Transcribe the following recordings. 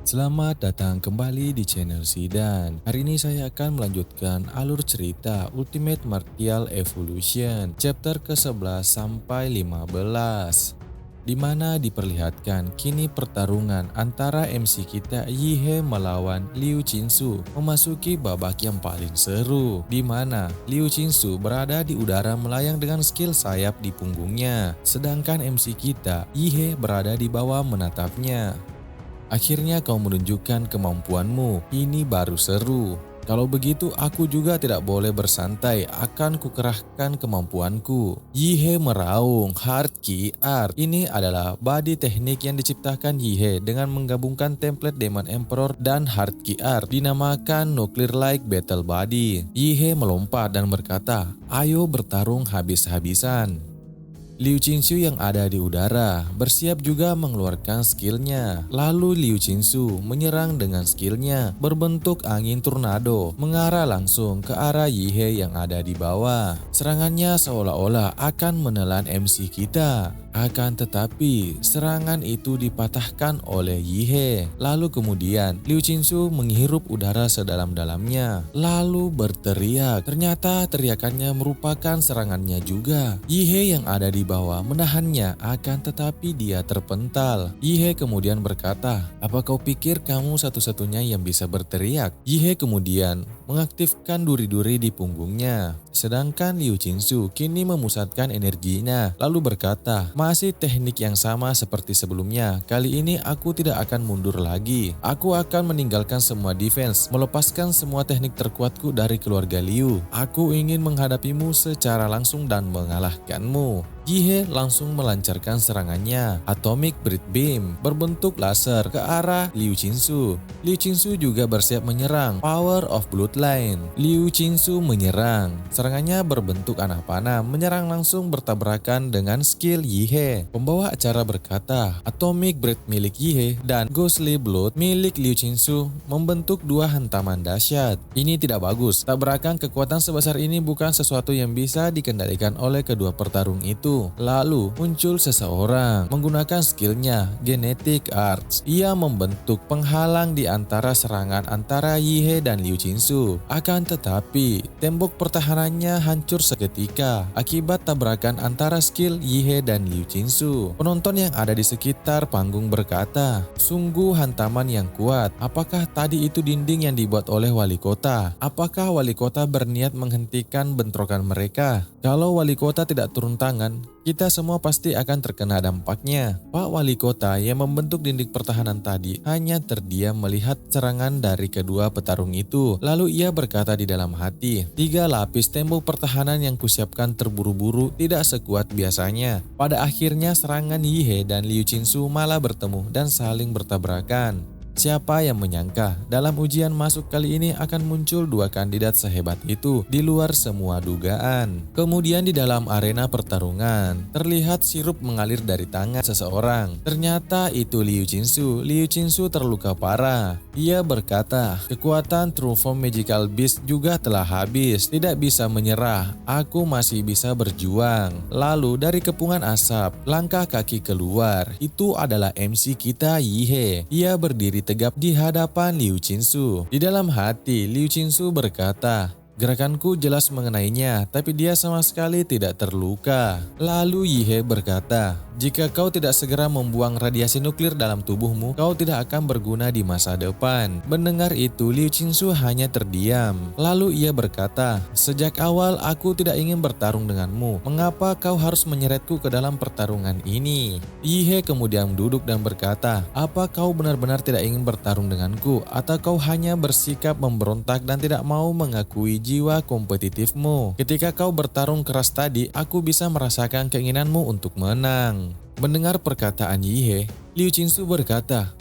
Selamat datang kembali di channel Sidan. Hari ini saya akan melanjutkan alur cerita Ultimate Martial Evolution chapter ke-11 sampai 15, di mana diperlihatkan kini pertarungan antara MC kita Yihe melawan Liu Qinsu memasuki babak yang paling seru, di mana Liu Qinsu berada di udara melayang dengan skill sayap di punggungnya, sedangkan MC kita Yihe berada di bawah menatapnya. Akhirnya kau menunjukkan kemampuanmu, ini baru seru. Kalau begitu aku juga tidak boleh bersantai, akan kukerahkan kemampuanku. Yihe meraung, Hard Ki Art. Ini adalah body teknik yang diciptakan Yihe dengan menggabungkan template Demon Emperor dan Hard Ki Art, dinamakan Nuclear Like Battle Body. Yihe melompat dan berkata, ayo bertarung habis-habisan. Liu Qinsu yang ada di udara bersiap juga mengeluarkan skillnya. Lalu Liu Qinsu menyerang dengan skillnya berbentuk angin tornado mengarah langsung ke arah Yihe yang ada di bawah. Serangannya seolah-olah akan menelan MC kita. Akan tetapi serangan itu dipatahkan oleh Yihe. Lalu kemudian Liu Qinsu menghirup udara sedalam-dalamnya lalu berteriak. Ternyata teriakannya merupakan serangannya juga. Yihe yang ada di bawah menahannya, akan tetapi dia terpental. Yihe kemudian berkata, apa kau pikir kamu satu-satunya yang bisa berteriak? Yihe kemudian mengaktifkan duri-duri di punggungnya. Sedangkan Liu Qinsu kini memusatkan energinya lalu berkata, masih teknik yang sama seperti sebelumnya. Kali ini aku tidak akan mundur lagi. Aku akan meninggalkan semua defense, melepaskan semua teknik terkuatku dari keluarga Liu. Aku ingin menghadapimu secara langsung dan mengalahkanmu. Yihe langsung melancarkan serangannya, Atomic Breath Beam berbentuk laser ke arah Liu Qinsu. Liu Qinsu juga bersiap menyerang, Power of Bloodline. Liu Qinsu menyerang, serangannya berbentuk anak panah, menyerang langsung bertabrakan dengan skill Yihe. Pembawa acara berkata, Atomic Breath milik Yihe dan Ghostly Blood milik Liu Qinsu membentuk dua hantaman dahsyat. Ini tidak bagus, tabrakan kekuatan sebesar ini bukan sesuatu yang bisa dikendalikan oleh kedua petarung itu. Lalu muncul seseorang menggunakan skillnya Genetic Arts. Ia membentuk penghalang di antara serangan antara Yihe dan Liu Qinsu. Akan tetapi tembok pertahanannya hancur seketika akibat tabrakan antara skill Yihe dan Liu Qinsu. Penonton yang ada di sekitar panggung berkata, sungguh hantaman yang kuat. Apakah tadi itu dinding yang dibuat oleh wali kota? Apakah wali kota berniat menghentikan bentrokan mereka? Kalau wali kota tidak turun tangan, kita semua pasti akan terkena dampaknya. Pak Wali Kota yang membentuk dinding pertahanan tadi hanya terdiam melihat serangan dari kedua petarung itu. Lalu ia berkata di dalam hati, 3 lapis tembok pertahanan yang kusiapkan terburu-buru tidak sekuat biasanya. Pada akhirnya serangan Yihe dan Liu Qinsu malah bertemu dan saling bertabrakan. Siapa yang menyangka dalam ujian masuk kali ini akan muncul dua kandidat sehebat itu di luar semua dugaan. Kemudian di dalam arena pertarungan, terlihat sirup mengalir dari tangan seseorang. Ternyata itu Liu Qinsu. Liu Qinsu terluka parah. Ia berkata, kekuatan True Form Magical Beast juga telah habis. Tidak bisa menyerah, aku masih bisa berjuang. Lalu dari kepungan asap, langkah kaki keluar. Itu adalah MC kita Yihe. Ia berdiri tegap di hadapan Liu Qinsu. Di dalam hati, Liu Qinsu berkata, gerakanku jelas mengenainya, tapi dia sama sekali tidak terluka. Lalu Yihe berkata, jika kau tidak segera membuang radiasi nuklir dalam tubuhmu, kau tidak akan berguna di masa depan. Mendengar itu, Liu Qinsu hanya terdiam. Lalu ia berkata, sejak awal aku tidak ingin bertarung denganmu. Mengapa kau harus menyeretku ke dalam pertarungan ini? Yihe kemudian duduk dan berkata, apa kau benar-benar tidak ingin bertarung denganku? Atau kau hanya bersikap memberontak dan tidak mau mengakui jiwa kompetitifmu? Ketika kau bertarung keras tadi, aku bisa merasakan keinginanmu untuk menang. Mendengar perkataan Yihe, Liu Qinsu berkata,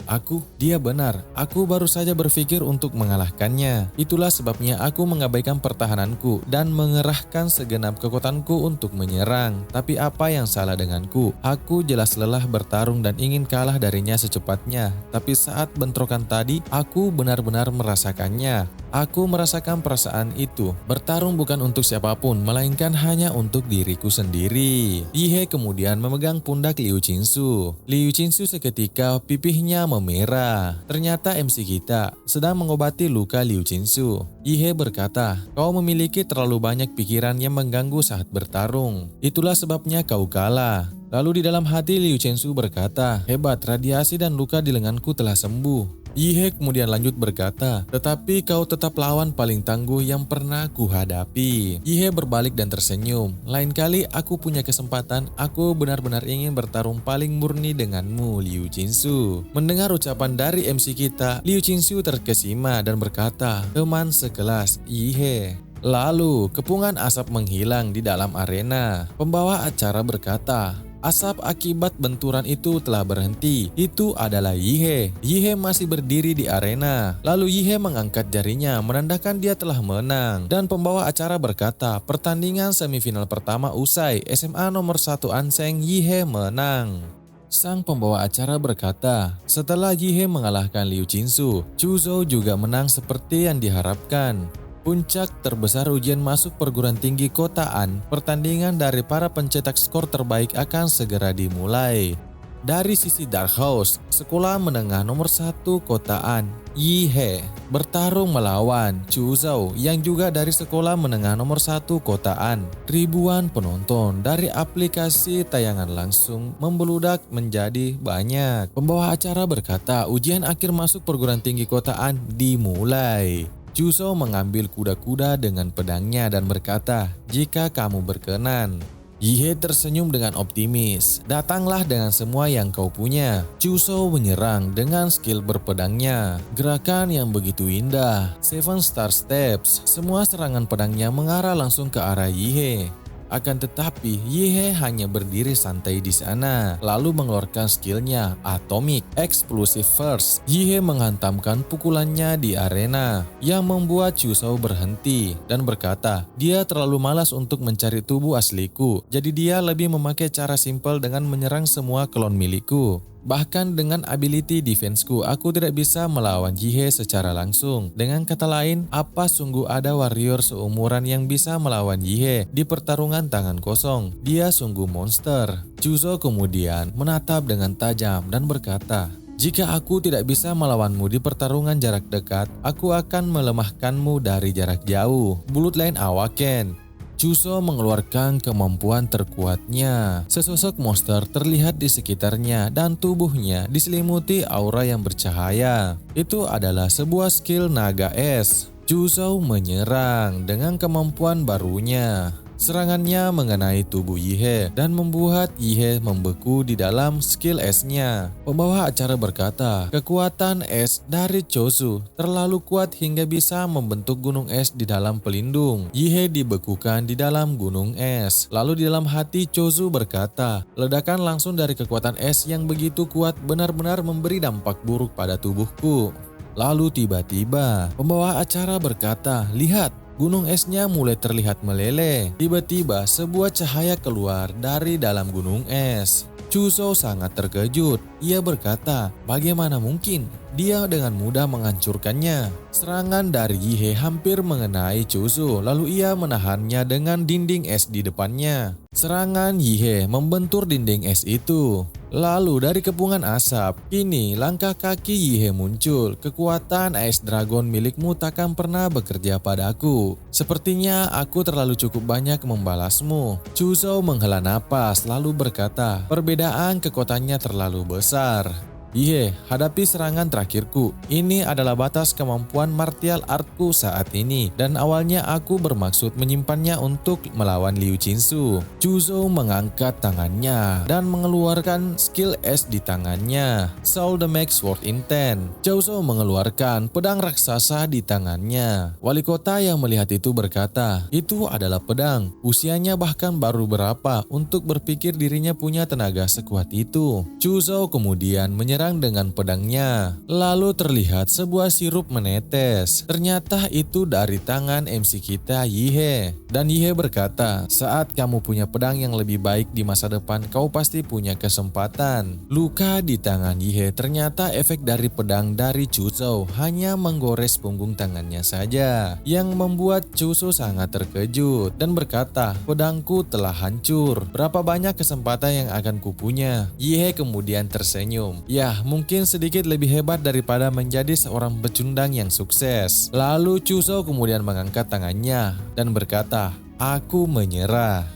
dia benar, aku baru saja berpikir untuk mengalahkannya. Itulah sebabnya aku mengabaikan pertahananku dan mengerahkan segenap kekuatanku untuk menyerang. Tapi apa yang salah denganku? Aku jelas lelah bertarung dan ingin kalah darinya secepatnya. Tapi saat bentrokan tadi, aku benar-benar merasakannya. Aku merasakan perasaan itu. Bertarung bukan untuk siapapun, melainkan hanya untuk diriku sendiri. Yihe kemudian memegang pundak Liu Qingsu. Liu Qingsu seketika pipihnya memerah. Ternyata MC kita sedang mengobati luka Liu Qingsu. Yihe berkata, "Kau memiliki terlalu banyak pikiran yang mengganggu saat bertarung. Itulah sebabnya kau kalah." Lalu di dalam hati Liu Qingsu berkata, "Hebat, radiasi dan luka di lenganku telah sembuh." Yihe kemudian lanjut berkata, "Tetapi kau tetap lawan paling tangguh yang pernah kuhadapi." Yihe berbalik dan tersenyum. "Lain kali aku punya kesempatan, aku benar-benar ingin bertarung paling murni denganmu, Liu Qingsu." Mendengar ucapan dari MC kita, Liu Qingsu terkesima dan berkata, "Teman sekelas, Yihe." Lalu, kepungan asap menghilang di dalam arena. Pembawa acara berkata, "Asap akibat benturan itu telah berhenti. Itu adalah Yihe." Yihe masih berdiri di arena. Lalu Yihe mengangkat jarinya menandakan dia telah menang. Dan pembawa acara berkata, "Pertandingan semifinal pertama usai. SMA nomor 1 Anseng Yihe menang." Sang pembawa acara berkata, "Setelah Yihe mengalahkan Liu Qingsu, Chu Zhou juga menang seperti yang diharapkan." Puncak terbesar ujian masuk perguruan tinggi kotaan, pertandingan dari para pencetak skor terbaik akan segera dimulai. Dari sisi Dark House, sekolah menengah nomor 1 kotaan, Yihe, bertarung melawan Chu Zhou yang juga dari sekolah menengah nomor 1 kotaan. Ribuan penonton dari aplikasi tayangan langsung membeludak menjadi banyak. Pembawa acara berkata, ujian akhir masuk perguruan tinggi kotaan dimulai. Chu Zhou mengambil kuda-kuda dengan pedangnya dan berkata, "Jika kamu berkenan." Yihe tersenyum dengan optimis. "Datanglah dengan semua yang kau punya." Chu Zhou menyerang dengan skill berpedangnya. Gerakan yang begitu indah. 7 Star Steps. Semua serangan pedangnya mengarah langsung ke arah Yihe. Akan tetapi, Yihe hanya berdiri santai di sana, lalu mengeluarkan skillnya, Atomic Explosive First. Yihe menghantamkan pukulannya di arena, yang membuat Chu Zhou berhenti dan berkata, "Dia terlalu malas untuk mencari tubuh asliku, jadi dia lebih memakai cara simpel dengan menyerang semua klon milikku. Bahkan dengan ability defenseku, aku tidak bisa melawan Yihe secara langsung. Dengan kata lain, apa sungguh ada warrior seumuran yang bisa melawan Yihe di pertarungan tangan kosong? Dia sungguh monster." Chu Zhou kemudian menatap dengan tajam dan berkata, "Jika aku tidak bisa melawanmu di pertarungan jarak dekat, aku akan melemahkanmu dari jarak jauh." Bulut lain Awaken. Chu Zhou mengeluarkan kemampuan terkuatnya. Sesosok monster terlihat di sekitarnya dan tubuhnya diselimuti aura yang bercahaya. Itu adalah sebuah skill naga es. Chu Zhou menyerang dengan kemampuan barunya. Serangannya mengenai tubuh Yihe dan membuat Yihe membeku di dalam skill esnya. Pembawa acara berkata, "Kekuatan es dari Chosu terlalu kuat hingga bisa membentuk gunung es di dalam pelindung." Yihe dibekukan di dalam gunung es. Lalu di dalam hati Chosu berkata, "Ledakan langsung dari kekuatan es yang begitu kuat benar-benar memberi dampak buruk pada tubuhku." Lalu tiba-tiba pembawa acara berkata, "Lihat, gunung esnya mulai terlihat meleleh." Tiba-tiba sebuah cahaya keluar dari dalam gunung es. Chu Zhou sangat terkejut. Ia berkata, "Bagaimana mungkin? Dia dengan mudah menghancurkannya." Serangan dari Yihe hampir mengenai Chu Zhou, lalu ia menahannya dengan dinding es di depannya. Serangan Yihe membentur dinding es itu. Lalu dari kepungan asap, kini langkah kaki Yihe muncul. "Kekuatan Ice Dragon milikmu takkan pernah bekerja padaku. Sepertinya aku terlalu cukup banyak membalasmu." Chu Zhou menghela napas lalu berkata, "Perbedaan kekuatannya terlalu besar. Yihe, hadapi serangan terakhirku. Ini adalah batas kemampuan martial artku saat ini, dan awalnya aku bermaksud menyimpannya untuk melawan Liu Qingsu." Chu Zhou mengangkat tangannya dan mengeluarkan skill es di tangannya, Soul the Max Sword Intent. Chu Zhou mengeluarkan pedang raksasa di tangannya. Wali kota yang melihat itu berkata, "Itu adalah pedang. Usianya bahkan baru berapa untuk berpikir dirinya punya tenaga sekuat itu." Chu Zhou kemudian menyerang menyerang dengan pedangnya. Lalu terlihat sebuah sirup menetes. Ternyata itu dari tangan MC kita Yihye. Dan Yihye berkata, saat kamu punya pedang yang lebih baik di masa depan, kau pasti punya kesempatan. Luka di tangan Yihye ternyata efek dari pedang dari Chuzhou hanya menggores punggung tangannya saja, yang membuat Chuzhou sangat terkejut dan berkata, pedangku telah hancur. Berapa banyak kesempatan yang akan kupunya? Yihye kemudian tersenyum. Ya, mungkin sedikit lebih hebat daripada menjadi seorang pecundang yang sukses. Lalu Chuzhou kemudian mengangkat tangannya dan berkata, aku menyerah.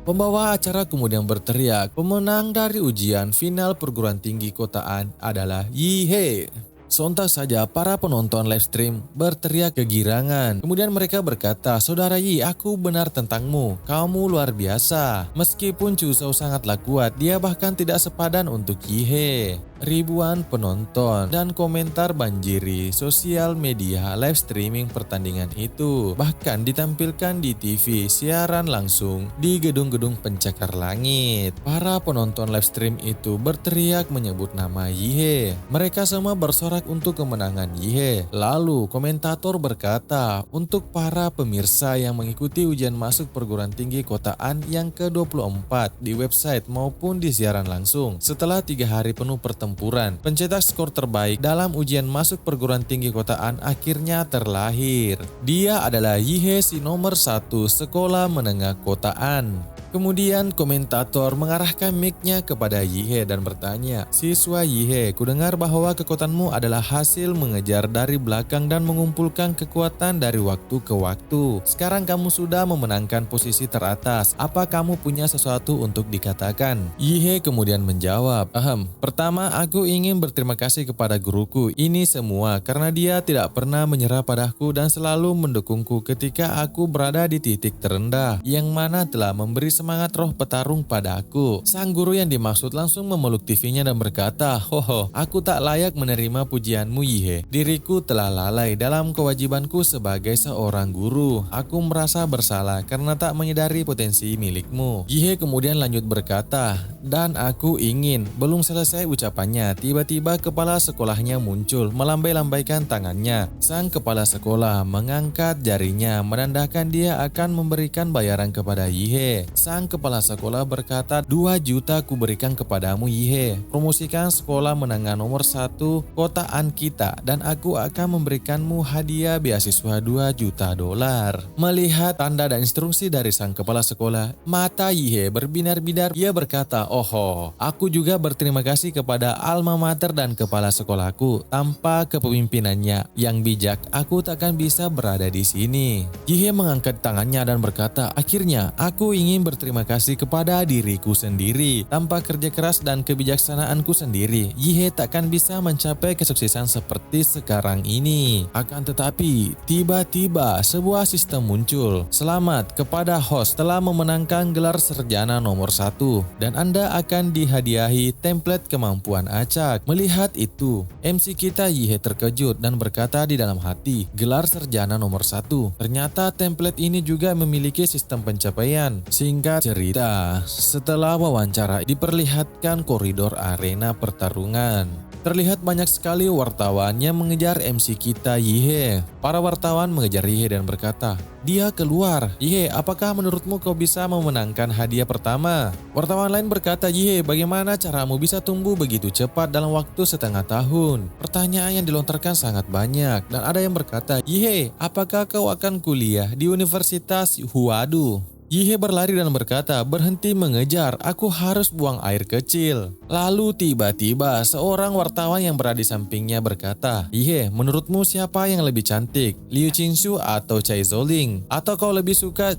Pembawa acara kemudian berteriak, pemenang dari ujian final perguruan tinggi kotaan adalah Yihye. Sontak saja para penonton live stream berteriak kegirangan. Kemudian mereka berkata, saudara Yi, aku benar tentangmu. Kamu luar biasa. Meskipun Chuzhou sangatlah kuat, dia bahkan tidak sepadan untuk Yihye. Ribuan penonton dan komentar banjiri sosial media live streaming pertandingan itu. Bahkan ditampilkan di TV siaran langsung di gedung-gedung pencakar langit. Para penonton live stream itu berteriak menyebut nama Yihye. Mereka semua bersorak untuk kemenangan Yihye. Lalu komentator berkata, untuk para pemirsa yang mengikuti ujian masuk perguruan tinggi kotaan yang ke-24 di website maupun di siaran langsung, setelah 3 hari penuh pertempuran, pencetak skor terbaik dalam ujian masuk perguruan tinggi kotaan akhirnya terlahir. Dia adalah Yihye si nomor 1 sekolah menengah kotaan. Kemudian komentator mengarahkan mic-nya kepada Yihye dan bertanya, siswa Yihye, kudengar bahwa kekuatanmu adalah hasil mengejar dari belakang dan mengumpulkan kekuatan dari waktu ke waktu. Sekarang kamu sudah memenangkan posisi teratas. Apa kamu punya sesuatu untuk dikatakan? Yihye kemudian menjawab, pertama aku ingin berterima kasih kepada guruku ini semua karena dia tidak pernah menyerah padaku dan selalu mendukungku ketika aku berada di titik terendah, yang mana telah memberi semangat roh petarung pada aku. Sang guru yang dimaksud langsung memeluk TV-nya dan berkata, hoho, aku tak layak menerima pujianmu Yihye. Diriku telah lalai dalam kewajibanku sebagai seorang guru. Aku merasa bersalah karena tak menyadari potensi milikmu. Yihye kemudian lanjut berkata, dan aku ingin, belum selesai ucapannya, tiba-tiba kepala sekolahnya muncul melambai-lambaikan tangannya. Sang kepala sekolah mengangkat jarinya menandakan dia akan memberikan bayaran kepada Yihye. Sang kepala sekolah berkata, 2 juta kuberikan kepadamu Yihye. Promosikan sekolah menengah nomor 1 kotaan kita dan aku akan memberikanmu hadiah beasiswa 2 juta dolar. Melihat tanda dan instruksi dari sang kepala sekolah, mata Yihye berbinar-binar. Ia berkata, oho, aku juga berterima kasih kepada alma mater dan kepala sekolahku. Tanpa kepemimpinannya yang bijak, aku takkan bisa berada di sini. Yihye mengangkat tangannya dan berkata, akhirnya aku ingin berterima kasih kepada diriku sendiri. Tanpa kerja keras dan kebijaksanaanku sendiri, Yihye takkan bisa mencapai kesuksesan seperti sekarang ini. Akan tetapi, tiba-tiba sebuah sistem muncul. Selamat kepada host telah memenangkan gelar sarjana nomor 1 dan Anda akan dihadiahi template kemampuan acak. Melihat itu, MC kita Yihye terkejut dan berkata di dalam hati, gelar sarjana nomor 1. Ternyata template ini juga memiliki sistem pencapaian. Singkat cerita, setelah wawancara diperlihatkan koridor arena pertarungan. Terlihat banyak sekali wartawan yang mengejar MC kita Yihye. Para wartawan mengejar Yihye dan berkata, dia keluar. Yihye, apakah menurutmu kau bisa memenangkan hadiah pertama? Wartawan lain berkata, Yihye, bagaimana caramu bisa tumbuh begitu cepat dalam waktu setengah tahun? Pertanyaan yang dilontarkan sangat banyak dan ada yang berkata, Yihye, apakah kau akan kuliah di Universitas Huadu? Yihye berlari dan berkata, berhenti mengejar, aku harus buang air kecil. Lalu tiba-tiba seorang wartawan yang berada di sampingnya berkata, Yihye, menurutmu siapa yang lebih cantik? Liu Qingxu atau Cai Zhouling? Atau kau lebih suka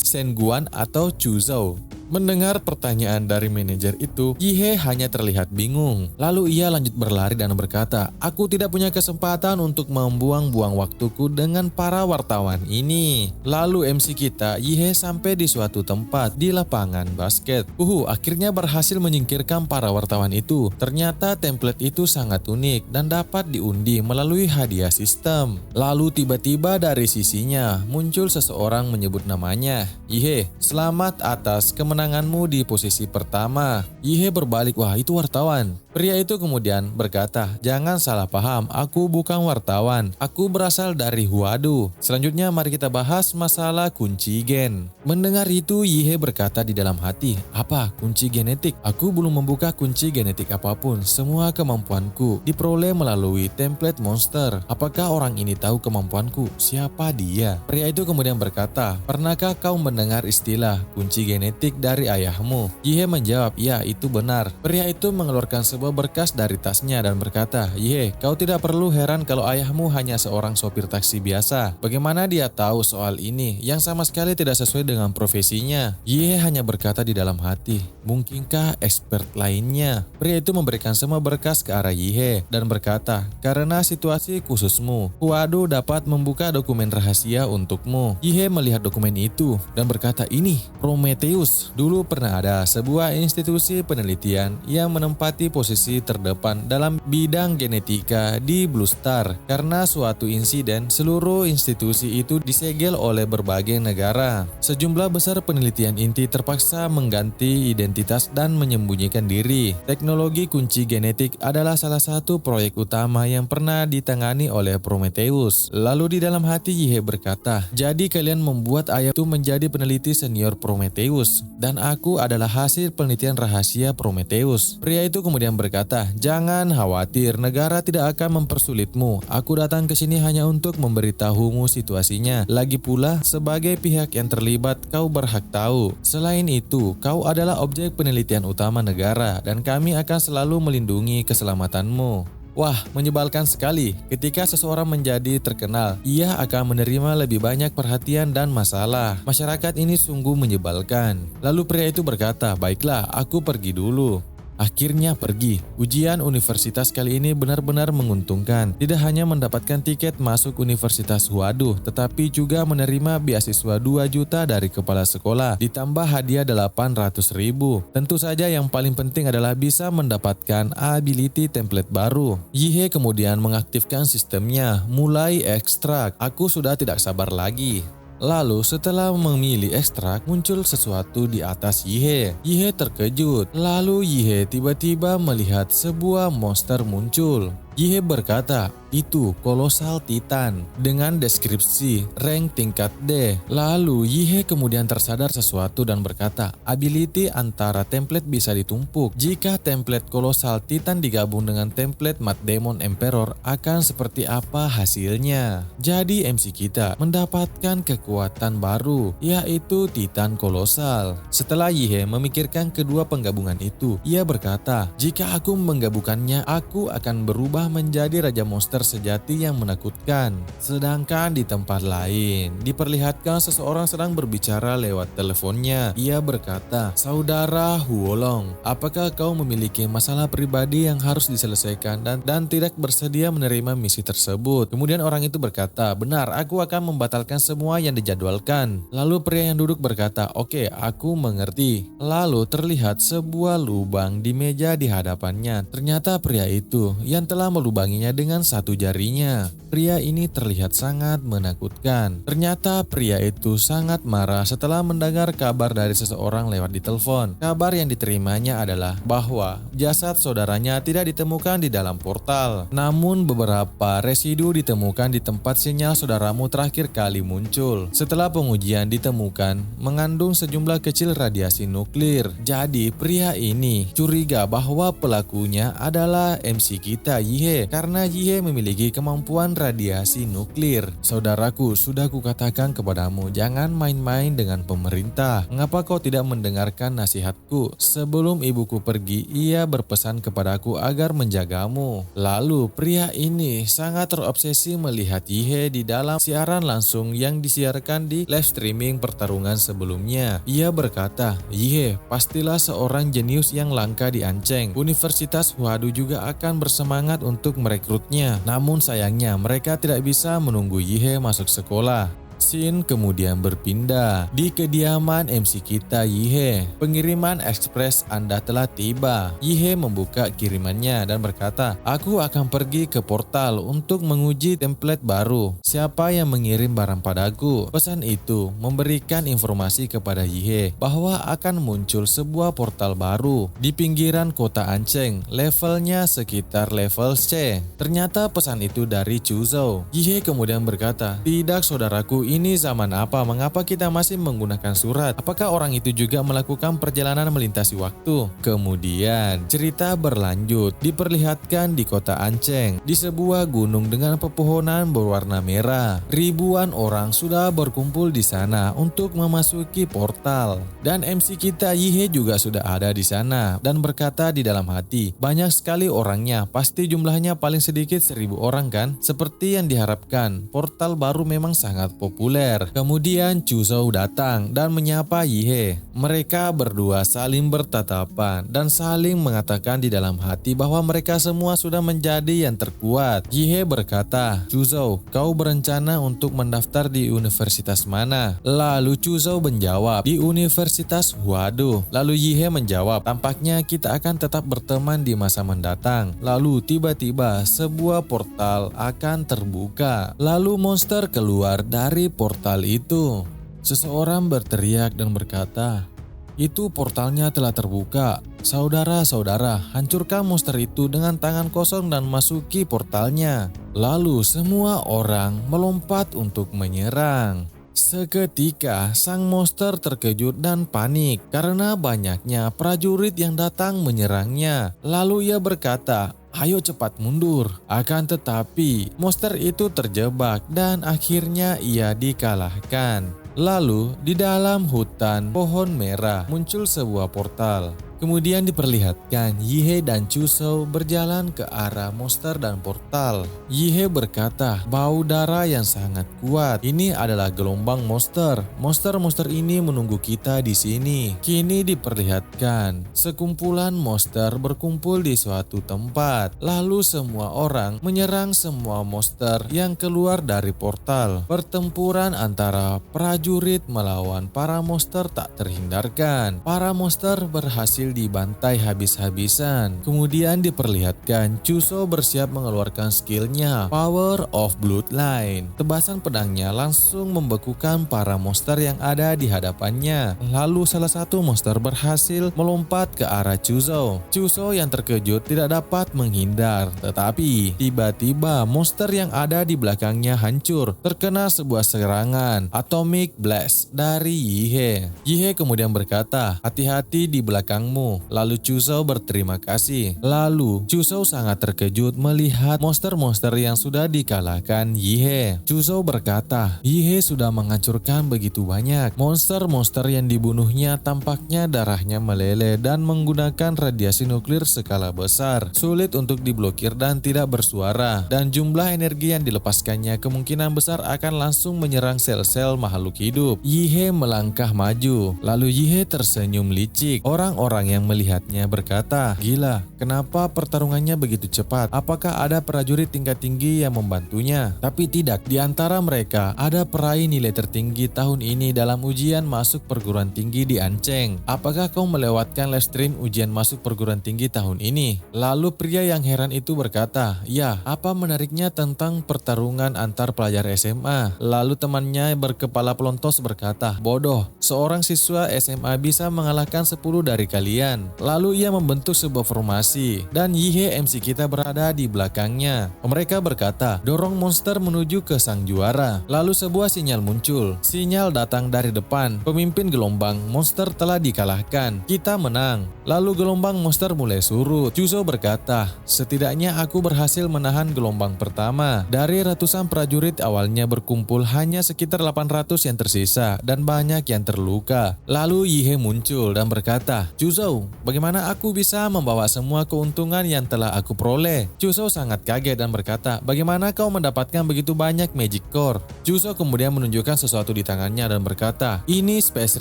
Shen Guan atau Chuzhou? Mendengar pertanyaan dari manajer itu, Yihye hanya terlihat bingung. Lalu ia lanjut berlari dan berkata, aku tidak punya kesempatan untuk membuang-buang waktuku dengan para wartawan ini. Lalu MC kita, Yihye sampai di suatu tempat di lapangan basket. Akhirnya berhasil menyingkirkan para wartawan itu. Ternyata template itu sangat unik dan dapat diundi melalui hadiah sistem. Lalu tiba-tiba dari sisinya muncul seseorang menyebut namanya. Yihye, selamat atas kemenanganmu di posisi pertama. Yihye berbalik, wah itu wartawan. Pria itu kemudian berkata, "Jangan salah paham, aku bukan wartawan. Aku berasal dari Huadu. Selanjutnya mari kita bahas masalah kunci gen." Mendengar itu, Yihe berkata di dalam hati, "Apa kunci genetik? Aku belum membuka kunci genetik apapun. Semua kemampuanku diperoleh melalui template monster. Apakah orang ini tahu kemampuanku? Siapa dia?" Pria itu kemudian berkata, "Pernahkah kau mendengar istilah kunci genetik dari ayahmu?" Yihe menjawab, "Ya, itu benar." Pria itu mengeluarkan sebuah berkas dari tasnya dan berkata, "Yihe, kau tidak perlu heran kalau ayahmu hanya seorang sopir taksi biasa. Bagaimana dia tahu soal ini yang sama sekali tidak sesuai dengan profesinya?" Yihe hanya berkata di dalam hati, "Mungkinkah expert lainnya?" Pria itu memberikan semua berkas ke arah Yihe dan berkata, "Karena situasi khususmu, Huadu dapat membuka dokumen rahasia untukmu." Yihe melihat dokumen itu dan berkata, "Ini Prometheus. Dulu pernah ada sebuah institusi penelitian yang menempati posisi terdepan dalam bidang genetika di Blue Star. Karena suatu insiden, seluruh institusi itu disegel oleh berbagai negara. Sejumlah besar penelitian inti terpaksa mengganti identitas dan menyembunyikan diri. Teknologi kunci genetik adalah salah satu proyek utama yang pernah ditangani oleh Prometheus." Lalu di dalam hati Yihe berkata, "Jadi kalian membuat ayah itu menjadi peneliti senior Prometheus, dan aku adalah hasil penelitian rahasia Prometheus." Pria itu kemudian berkata, "Jangan khawatir, negara tidak akan mempersulitmu. Aku datang ke sini hanya untuk memberitahumu situasinya. Lagi pula, sebagai pihak yang terlibat, kau berhak tahu. Selain itu, kau adalah objek penelitian utama negara dan kami akan selalu melindungi keselamatanmu." Wah, menyebalkan sekali. Ketika seseorang menjadi terkenal, ia akan menerima lebih banyak perhatian dan masalah. Masyarakat ini sungguh menyebalkan. Lalu pria itu berkata, "Baiklah, aku pergi dulu." Akhirnya pergi. Ujian universitas kali ini benar-benar menguntungkan. Tidak hanya mendapatkan tiket masuk Universitas Huadu, tetapi juga menerima beasiswa 2 juta dari kepala sekolah, ditambah hadiah 800.000. Tentu saja yang paling penting adalah bisa mendapatkan ability template baru. Yihe kemudian mengaktifkan sistemnya, mulai ekstrak. "Aku sudah tidak sabar lagi." Lalu setelah memilih ekstrak, muncul sesuatu di atas Yihe. Yihe terkejut. Lalu Yihe tiba-tiba melihat sebuah monster muncul. Yihe berkata, "Itu kolosal titan dengan deskripsi rank tingkat D." Lalu Yihe kemudian tersadar sesuatu dan berkata, "Ability antara template bisa ditumpuk. Jika template kolosal titan digabung dengan template Mad Demon Emperor, akan seperti apa hasilnya?" Jadi MC kita mendapatkan kekuatan baru, yaitu titan kolosal. Setelah Yihe memikirkan kedua penggabungan itu, ia berkata, "Jika aku menggabungkannya, aku akan berubah menjadi raja monster sejati yang menakutkan." Sedangkan di tempat lain, diperlihatkan seseorang sedang berbicara lewat teleponnya. Ia berkata, "Saudara Huolong, apakah kau memiliki masalah pribadi yang harus diselesaikan dan tidak bersedia menerima misi tersebut?" Kemudian orang itu berkata, "Benar, aku akan membatalkan semua yang dijadwalkan." Lalu pria yang duduk berkata, "Oke, aku mengerti." Lalu terlihat sebuah lubang di meja di hadapannya. Ternyata pria itu yang telah melubanginya dengan satu jarinya. Pria ini terlihat sangat menakutkan. Ternyata pria itu sangat marah setelah mendengar kabar dari seseorang lewat di telepon. Kabar yang diterimanya adalah bahwa jasad saudaranya tidak ditemukan di dalam portal. Namun beberapa residu ditemukan di tempat sinyal saudaramu terakhir kali muncul. Setelah pengujian ditemukan mengandung sejumlah kecil radiasi nuklir. Jadi pria ini curiga bahwa pelakunya adalah MC kita Yihe, karena Yihe memiliki kemampuan radiasi nuklir. "Saudaraku, sudah kukatakan kepadamu, jangan main-main dengan pemerintah. Mengapa kau tidak mendengarkan nasihatku? Sebelum ibuku pergi, ia berpesan kepadaku agar menjagamu." Lalu pria ini sangat terobsesi melihat Yihe di dalam siaran langsung yang disiarkan di live streaming pertarungan sebelumnya. Ia berkata, "Yihe, pastilah seorang jenius yang langka di Anceng. Universitas Huadu juga akan bersemangat untuk merekrutnya. Namun sayangnya mereka tidak bisa menunggu Yihe masuk sekolah." Scene kemudian berpindah di kediaman MC kita Yihe. Pengiriman ekspres Anda telah tiba. Yihe membuka kirimannya dan berkata, "Aku akan pergi ke portal untuk menguji template baru. Siapa yang mengirim barang padaku?" Pesan itu memberikan informasi kepada Yihe bahwa akan muncul sebuah portal baru di pinggiran kota Ancheng. Levelnya sekitar level C. Ternyata pesan itu dari Chuzhou. Yihe kemudian berkata, "Tidak saudaraku, ini zaman apa? Mengapa kita masih menggunakan surat? Apakah orang itu juga melakukan perjalanan melintasi waktu?" Kemudian cerita berlanjut, diperlihatkan di kota Ancheng, di sebuah gunung dengan pepohonan berwarna merah. Ribuan orang sudah berkumpul di sana untuk memasuki portal. Dan MC kita Yihe juga sudah ada di sana dan berkata di dalam hati, "Banyak sekali orangnya, pasti jumlahnya paling sedikit 1.000 orang kan?" Seperti yang diharapkan, portal baru memang sangat populer. Kemudian Chuzhou datang dan menyapa Yihe. Mereka berdua saling bertatapan dan saling mengatakan di dalam hati bahwa mereka semua sudah menjadi yang terkuat. Yihe berkata, "Chuzhou, kau berencana untuk mendaftar di universitas mana?" Lalu Chuzhou menjawab, "Di Universitas Huadu." Lalu Yihe menjawab, "Tampaknya kita akan tetap berteman di masa mendatang." Lalu tiba-tiba sebuah portal akan terbuka. Lalu monster keluar dari portal itu. Seseorang berteriak dan berkata, "Itu portalnya telah terbuka. Saudara-saudara, hancurkan monster itu dengan tangan kosong dan masuki portalnya." Lalu semua orang melompat untuk menyerang. Seketika sang monster terkejut dan panik karena banyaknya prajurit yang datang menyerangnya. Lalu ia berkata, "Ayo cepat mundur." Akan tetapi monster itu terjebak dan akhirnya ia dikalahkan. Lalu di dalam hutan pohon merah muncul sebuah portal. Kemudian diperlihatkan Yihe dan Chuzhou berjalan ke arah monster dan portal. Yihe berkata, "Bau darah yang sangat kuat. Ini adalah gelombang monster. Monster-monster ini menunggu kita di sini." Kini diperlihatkan sekumpulan monster berkumpul di suatu tempat. Lalu semua orang menyerang semua monster yang keluar dari portal. Pertempuran antara prajurit melawan para monster tak terhindarkan. Para monster berhasil dibantai habis-habisan. Kemudian diperlihatkan Chuzhou bersiap mengeluarkan skillnya Power of Bloodline. Tebasan pedangnya langsung membekukan para monster yang ada di hadapannya. Lalu salah satu monster berhasil melompat ke arah Chuzhou. Chuzhou yang terkejut tidak dapat menghindar, tetapi tiba-tiba monster yang ada di belakangnya hancur terkena sebuah serangan Atomic Blast dari Yihe. Yihe kemudian berkata, "Hati-hati di belakangmu." Lalu Chuzhou berterima kasih. Lalu Chuzhou sangat terkejut melihat monster-monster yang sudah dikalahkan Yihe. Chuzhou berkata, "Yihe sudah menghancurkan begitu banyak. Monster-monster yang dibunuhnya tampaknya darahnya meleleh dan menggunakan radiasi nuklir skala besar. Sulit untuk diblokir dan tidak bersuara. Dan jumlah energi yang dilepaskannya kemungkinan besar akan langsung menyerang sel-sel makhluk hidup." Yihe melangkah maju. Lalu Yihe tersenyum licik. Orang-orang yang melihatnya berkata, "Gila, kenapa pertarungannya begitu cepat? Apakah ada prajurit tingkat tinggi yang membantunya?" Tapi tidak, di antara mereka ada peraih nilai tertinggi tahun ini dalam ujian masuk perguruan tinggi di Ancheng. "Apakah kau melewatkan live stream ujian masuk perguruan tinggi tahun ini?" Lalu pria yang heran itu berkata, "Ya, apa menariknya tentang pertarungan antar pelajar SMA?" Lalu temannya berkepala pelontos berkata, "Bodoh, seorang siswa SMA bisa mengalahkan 10 dari kalian." Lalu ia membentuk sebuah formasi dan Yihe MC kita berada di belakangnya. Mereka berkata, "Dorong monster menuju ke sang juara." Lalu sebuah sinyal muncul. Sinyal datang dari depan. Pemimpin gelombang monster telah dikalahkan. Kita menang. Lalu gelombang monster mulai surut. Chuzhou berkata, "Setidaknya aku berhasil menahan gelombang pertama." Dari ratusan prajurit awalnya berkumpul hanya sekitar 800 yang tersisa dan banyak yang terluka. Lalu Yihe muncul dan berkata, "Chuzhou, Chuzhou, bagaimana aku bisa membawa semua keuntungan yang telah aku peroleh? Chuzhou sangat kaget dan berkata, bagaimana kau mendapatkan begitu banyak magic core? Chuzhou kemudian menunjukkan sesuatu di tangannya dan berkata, ini space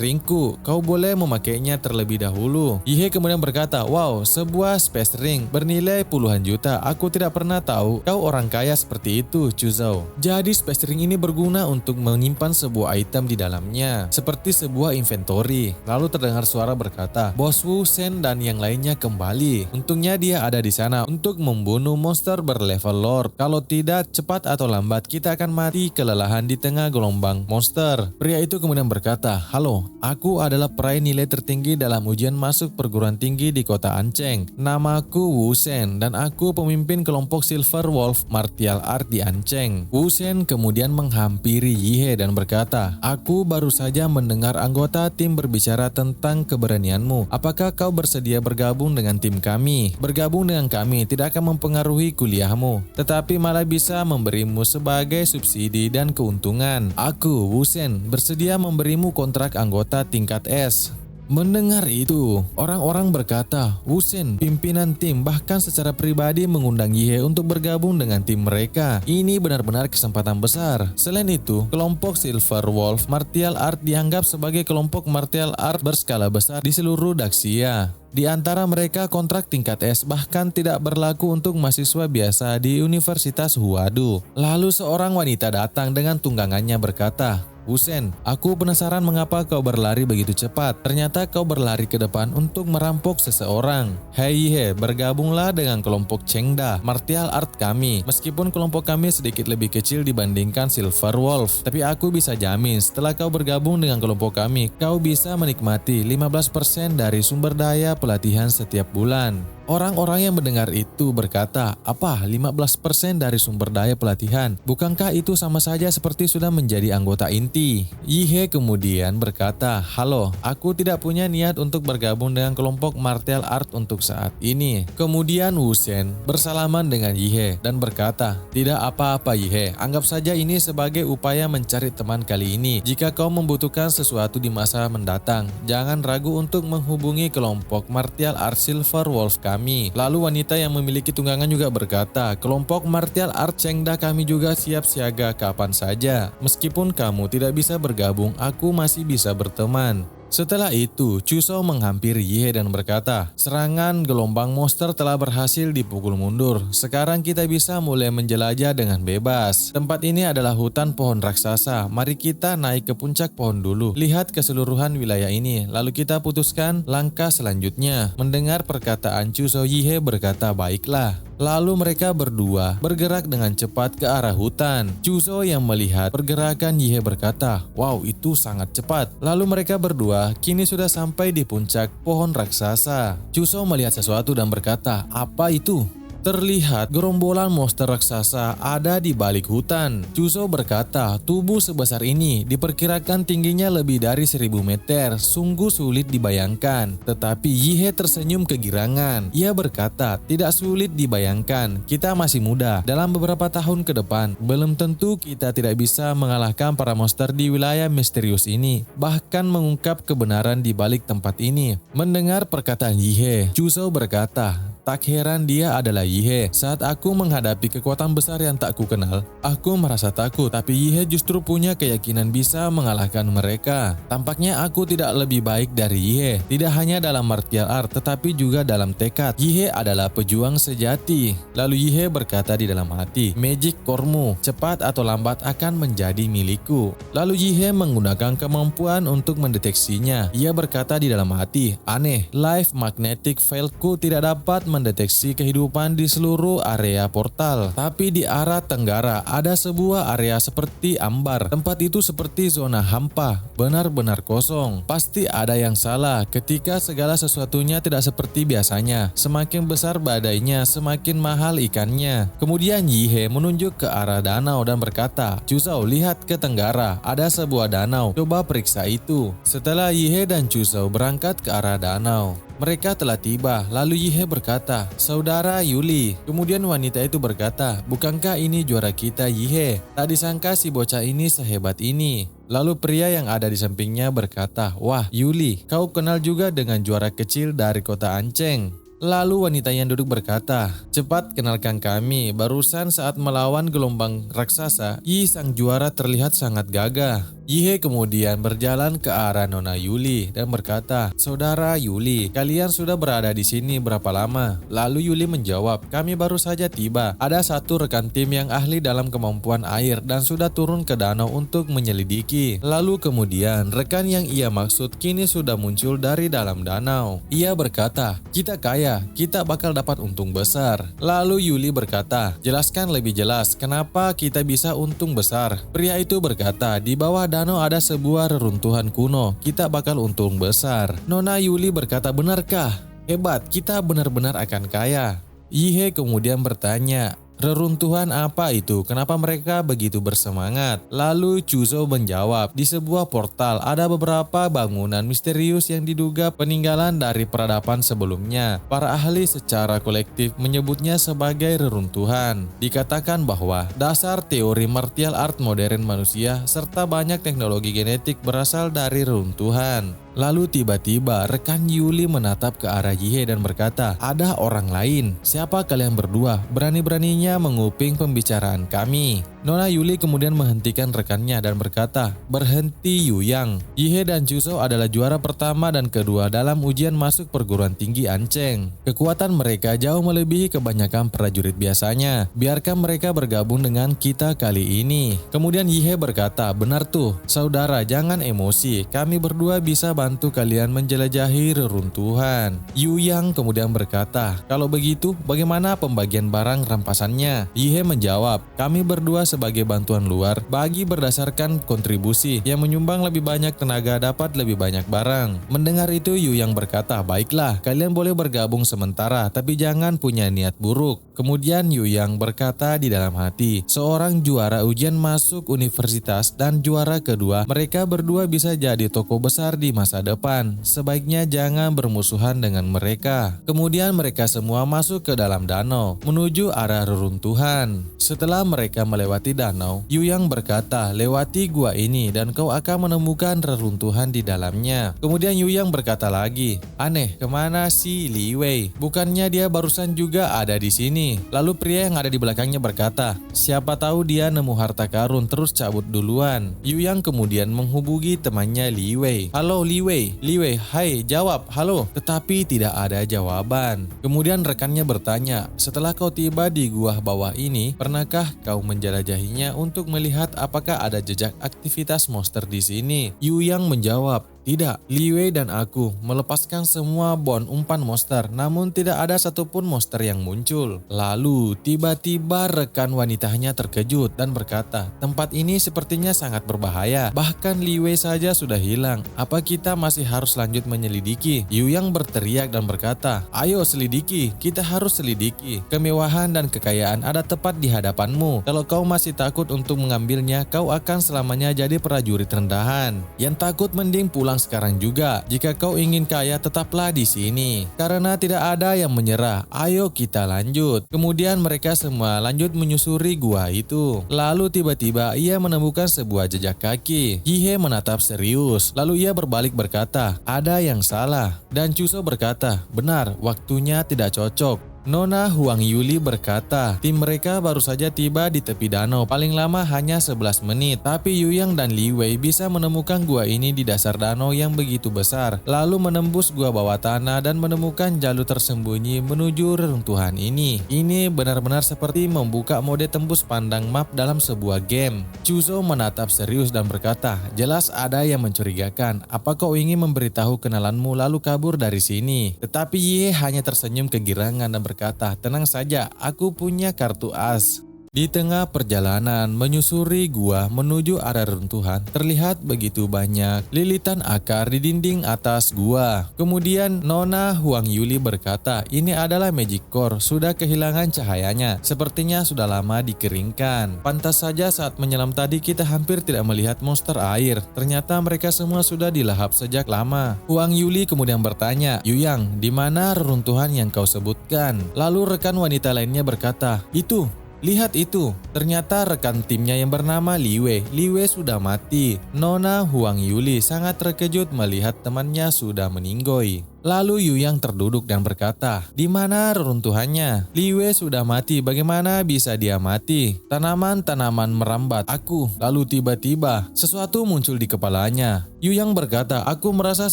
ringku, kau boleh memakainya terlebih dahulu. Yihye kemudian berkata, wow, sebuah space ring bernilai puluhan juta, aku tidak pernah tahu kau orang kaya seperti itu, Chuzhou. Jadi space ring ini berguna untuk menyimpan sebuah item di dalamnya, seperti sebuah inventory. Lalu terdengar suara berkata, Bos Wu Shen dan yang lainnya kembali. Untungnya dia ada di sana untuk membunuh monster berlevel Lord. Kalau tidak, cepat atau lambat kita akan mati kelelahan di tengah gelombang monster. Pria itu kemudian berkata, halo, aku adalah peraih nilai tertinggi dalam ujian masuk perguruan tinggi di kota Ancheng. Namaku Wu Shen dan aku pemimpin kelompok Silver Wolf Martial Art di Ancheng. Wu Shen kemudian menghampiri Yihye dan berkata, aku baru saja mendengar anggota tim berbicara tentang keberanianmu. Apakah kau bersedia bergabung dengan tim kami? Bergabung dengan kami tidak akan mempengaruhi kuliahmu, tetapi malah bisa memberimu sebagai subsidi dan keuntungan. Aku, Wu Shen, bersedia memberimu kontrak anggota tingkat S. Mendengar itu, orang-orang berkata, Wu Shen, pimpinan tim, bahkan secara pribadi mengundang Yihye untuk bergabung dengan tim mereka. Ini benar-benar kesempatan besar. Selain itu, kelompok Silver Wolf Martial Art dianggap sebagai kelompok martial art berskala besar di seluruh Daxia. Di antara mereka kontrak tingkat S bahkan tidak berlaku untuk mahasiswa biasa di Universitas Huadu. Lalu seorang wanita datang dengan tunggangannya berkata, Wu Shen, aku penasaran mengapa kau berlari begitu cepat. Ternyata kau berlari ke depan untuk merampok seseorang. Hei Yihye, bergabunglah dengan kelompok Chengda, martial art kami. Meskipun kelompok kami sedikit lebih kecil dibandingkan Silver Wolf, tapi aku bisa jamin setelah kau bergabung dengan kelompok kami, kau bisa menikmati 15% dari sumber daya pelatihan setiap bulan. Orang-orang yang mendengar itu berkata, apa 15% dari sumber daya pelatihan? Bukankah itu sama saja seperti sudah menjadi anggota inti? Yihye kemudian berkata, halo, aku tidak punya niat untuk bergabung dengan kelompok martial art untuk saat ini. Kemudian Wu Shen bersalaman dengan Yihye dan berkata, tidak apa-apa Yihye, anggap saja ini sebagai upaya mencari teman kali ini. Jika kau membutuhkan sesuatu di masa mendatang, jangan ragu untuk menghubungi kelompok martial art Silver Wolf kami. Lalu wanita yang memiliki tunggangan juga berkata, kelompok martial art Chengda kami juga siap siaga kapan saja. Meskipun kamu tidak bisa bergabung, aku masih bisa berteman. Setelah itu, Chuzhou menghampiri Yihye dan berkata, serangan gelombang monster telah berhasil dipukul mundur. Sekarang kita bisa mulai menjelajah dengan bebas. Tempat ini adalah hutan pohon raksasa. Mari kita naik ke puncak pohon dulu. Lihat keseluruhan wilayah ini, lalu kita putuskan langkah selanjutnya. Mendengar perkataan Chuzhou, Yihye berkata, baiklah. Lalu mereka berdua bergerak dengan cepat ke arah hutan. Chuzhou yang melihat pergerakan Yihye berkata, wow, itu sangat cepat. Lalu mereka berdua kini sudah sampai di puncak pohon raksasa. Chuzhou melihat sesuatu dan berkata, apa itu? Terlihat gerombolan monster raksasa ada di balik hutan. Chuzhou berkata, tubuh sebesar ini diperkirakan tingginya lebih dari 1000 meter. Sungguh sulit dibayangkan. Tetapi Yihye tersenyum kegirangan. Ia berkata, tidak sulit dibayangkan. Kita masih muda. Dalam beberapa tahun ke depan, belum tentu kita tidak bisa mengalahkan para monster di wilayah misterius ini. Bahkan mengungkap kebenaran di balik tempat ini. Mendengar perkataan Yihye, Chuzhou berkata, tak heran dia adalah Yihye. Saat aku menghadapi kekuatan besar yang tak kukenal, aku merasa takut, tapi Yihye justru punya keyakinan bisa mengalahkan mereka. Tampaknya aku tidak lebih baik dari Yihye, tidak hanya dalam martial art, tetapi juga dalam tekad. Yihye adalah pejuang sejati. Lalu Yihye berkata di dalam hati, magic core-mu, cepat atau lambat akan menjadi milikku. Lalu Yihye menggunakan kemampuan untuk mendeteksinya. Ia berkata di dalam hati, aneh, live magnetic field-ku tidak dapat mendeteksi kehidupan di seluruh area portal. Tapi di arah tenggara ada sebuah area seperti ambar. Tempat itu seperti zona hampa, benar-benar kosong. Pasti ada yang salah ketika segala sesuatunya tidak seperti biasanya. Semakin besar badainya, semakin mahal ikannya. Kemudian Yihye menunjuk ke arah danau dan berkata, Chuzhou, lihat ke tenggara, ada sebuah danau. Coba periksa itu. Setelah Yihye dan Chuzhou berangkat ke arah danau, mereka telah tiba, lalu Yihye berkata, saudara Yuli. Kemudian wanita itu berkata, bukankah ini juara kita Yihye? Tak disangka si bocah ini sehebat ini. Lalu pria yang ada di sampingnya berkata, "Wah, Yuli, kau kenal juga dengan juara kecil dari kota Anceng?" Lalu wanita yang duduk berkata, "Cepat kenalkan kami, barusan saat melawan gelombang raksasa, Yi sang juara terlihat sangat gagah." Yihe kemudian berjalan ke arah Nona Yuli dan berkata, "Saudara Yuli, kalian sudah berada di sini berapa lama?" Lalu Yuli menjawab, "Kami baru saja tiba. Ada satu rekan tim yang ahli dalam kemampuan air dan sudah turun ke danau untuk menyelidiki." Lalu kemudian rekan yang ia maksud kini sudah muncul dari dalam danau. Ia berkata, "Kita kaya, kita bakal dapat untung besar." Lalu Yuli berkata, "Jelaskan lebih jelas, kenapa kita bisa untung besar?" Pria itu berkata, "Di bawah danau ada sebuah reruntuhan kuno, kita bakal untung besar." Nona Yuli berkata, "Benarkah? Hebat, kita benar-benar akan kaya." Yihe kemudian bertanya, "Reruntuhan apa itu? Kenapa mereka begitu bersemangat?" Lalu Chuzo menjawab, "Di sebuah portal ada beberapa bangunan misterius yang diduga peninggalan dari peradaban sebelumnya. Para ahli secara kolektif menyebutnya sebagai reruntuhan. Dikatakan bahwa dasar teori martial art modern manusia serta banyak teknologi genetik berasal dari reruntuhan." Lalu tiba-tiba rekan Yuli menatap ke arah Yihe dan berkata, "Ada orang lain. Siapa kalian berdua? Berani-beraninya menguping pembicaraan kami." Nona Yuli kemudian menghentikan rekannya dan berkata, "Berhenti Yuyang. Yihe dan Chuzo adalah juara pertama dan kedua dalam ujian masuk perguruan tinggi Anceng. Kekuatan mereka jauh melebihi kebanyakan prajurit biasanya. Biarkan mereka bergabung dengan kita kali ini." Kemudian Yihe berkata, "Benar tuh, saudara, jangan emosi. Kami berdua bisa bantu kalian menjelajahi reruntuhan." Yuyang kemudian berkata, "Kalau begitu, bagaimana pembagian barang rampasannya?" Yihe menjawab, "Kami berdua sebagai bantuan luar bagi berdasarkan kontribusi. Yang menyumbang lebih banyak tenaga dapat lebih banyak barang." Mendengar itu Yuyang berkata, "Baiklah, kalian boleh bergabung sementara, tapi jangan punya niat buruk." Kemudian Yuyang berkata di dalam hati, "Seorang juara ujian masuk universitas dan juara kedua, mereka berdua bisa jadi tokoh besar di masa depan. Sebaiknya jangan bermusuhan dengan mereka." Kemudian mereka semua masuk ke dalam danau menuju arah reruntuhan. Setelah mereka melewati danau, Yuyang berkata, "Lewati gua ini dan kau akan menemukan reruntuhan di dalamnya." Kemudian Yuyang berkata lagi, "Aneh, kemana si Li Wei? Bukannya dia barusan juga ada di sini?" Lalu pria yang ada di belakangnya berkata, "Siapa tahu dia nemu harta karun terus cabut duluan." Yuyang kemudian menghubungi temannya Li Wei. "Halo Li Wei, Li Wei, hai, jawab, halo." Tetapi tidak ada jawaban. Kemudian rekannya bertanya, "Setelah kau tiba di gua bawah ini, pernahkah kau menjelajahinya untuk melihat apakah ada jejak aktivitas monster di sini?" Yuyang menjawab, "Tidak, Li Wei dan aku melepaskan semua bon umpan monster, namun tidak ada satupun monster yang muncul." Lalu tiba-tiba rekan wanitanya terkejut dan berkata, "Tempat ini sepertinya sangat berbahaya. Bahkan Li Wei saja sudah hilang. Apa kita masih harus lanjut menyelidiki?" Yuyang berteriak dan berkata, "Ayo selidiki, kita harus selidiki. Kemewahan dan kekayaan ada tepat di hadapanmu. Kalau kau masih takut untuk mengambilnya, kau akan selamanya jadi prajurit rendahan. Yang takut mending pulang sekarang juga. Jika kau ingin kaya, tetaplah di sini. Karena tidak ada yang menyerah. Ayo kita lanjut." Kemudian mereka semua lanjut menyusuri gua itu. Lalu tiba-tiba ia menemukan sebuah jejak kaki. Yihe menatap serius. Lalu ia berbalik berkata, "Ada yang salah." Dan Chuzo berkata, "Benar, waktunya tidak cocok." Nona Huang Yuli berkata, tim mereka baru saja tiba di tepi danau, paling lama hanya 11 menit. Tapi Yuyang dan Li Wei bisa menemukan gua ini di dasar danau yang begitu besar, lalu menembus gua bawah tanah dan menemukan jalur tersembunyi menuju reruntuhan ini. Ini benar-benar seperti membuka mode tembus pandang map dalam sebuah game. Chuzo menatap serius dan berkata, "Jelas ada yang mencurigakan. Apa kau ingin memberitahu kenalanmu lalu kabur dari sini?" Tetapi Ye hanya tersenyum kegirangan dan berkata, "Tenang saja, aku punya kartu as." Di tengah perjalanan menyusuri gua menuju arah runtuhan, terlihat begitu banyak lilitan akar di dinding atas gua. Kemudian Nona Huang Yuli berkata, "Ini adalah magic core, sudah kehilangan cahayanya. Sepertinya sudah lama dikeringkan. Pantas saja saat menyelam tadi kita hampir tidak melihat monster air. Ternyata mereka semua sudah dilahap sejak lama." Huang Yuli kemudian bertanya, "Yuyang, di mana reruntuhan yang kau sebutkan?" Lalu rekan wanita lainnya berkata, "Itu, Lihat itu, ternyata rekan timnya yang bernama Liwei. Liwei sudah mati. Nona Huang Yuli sangat terkejut melihat temannya sudah meninggoy. Lalu Yu Yang terduduk dan berkata, "Di mana reruntuhannya? Liwei sudah mati, bagaimana bisa dia mati? Tanaman-tanaman merambat aku." Lalu tiba-tiba sesuatu muncul di kepalanya. Yu Yang berkata, "Aku merasa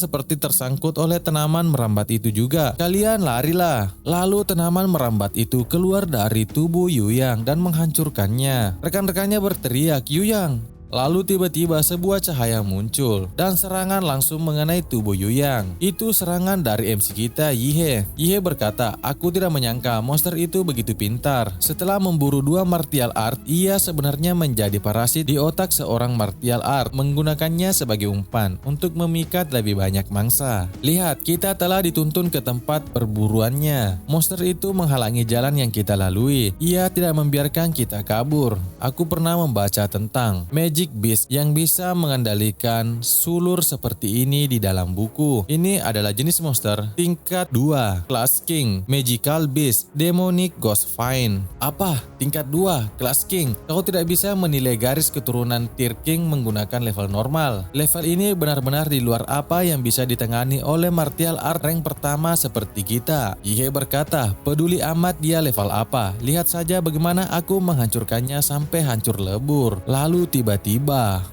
seperti tersangkut oleh tanaman merambat itu juga. Kalian larilah." Lalu tanaman merambat itu keluar dari tubuh Yu Yang dan menghancurkannya. Rekan-rekannya berteriak, "Yu Yang!" Lalu tiba-tiba sebuah cahaya muncul dan serangan langsung mengenai tubuh Yu Yang. Itu serangan dari MC kita, Yihe. Yihe berkata, "Aku tidak menyangka monster itu begitu pintar. Setelah memburu dua martial art, ia sebenarnya menjadi parasit di otak seorang martial art, menggunakannya sebagai umpan untuk memikat lebih banyak mangsa. Lihat, kita telah dituntun ke tempat perburuannya. Monster itu menghalangi jalan yang kita lalui. Ia tidak membiarkan kita kabur. Aku pernah membaca tentang Magic Beast yang bisa mengendalikan sulur seperti ini di dalam buku. Ini adalah jenis monster tingkat 2, kelas King, Magical Beast, Demonic Ghost Fiend." Apa? Tingkat 2, kelas King? Kau tidak bisa menilai garis keturunan tier King menggunakan level normal. Level ini benar-benar di luar apa yang bisa ditangani oleh martial art rank pertama seperti kita. Yihe berkata, "Peduli amat dia level apa. Lihat saja bagaimana aku menghancurkannya sampai hancur lebur." Lalu tiba-tiba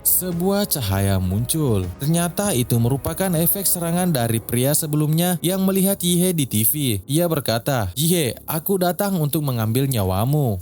sebuah cahaya muncul. Ternyata itu merupakan efek serangan dari pria sebelumnya yang melihat Yihe di TV. Ia berkata, "Yihe, aku datang untuk mengambil nyawamu."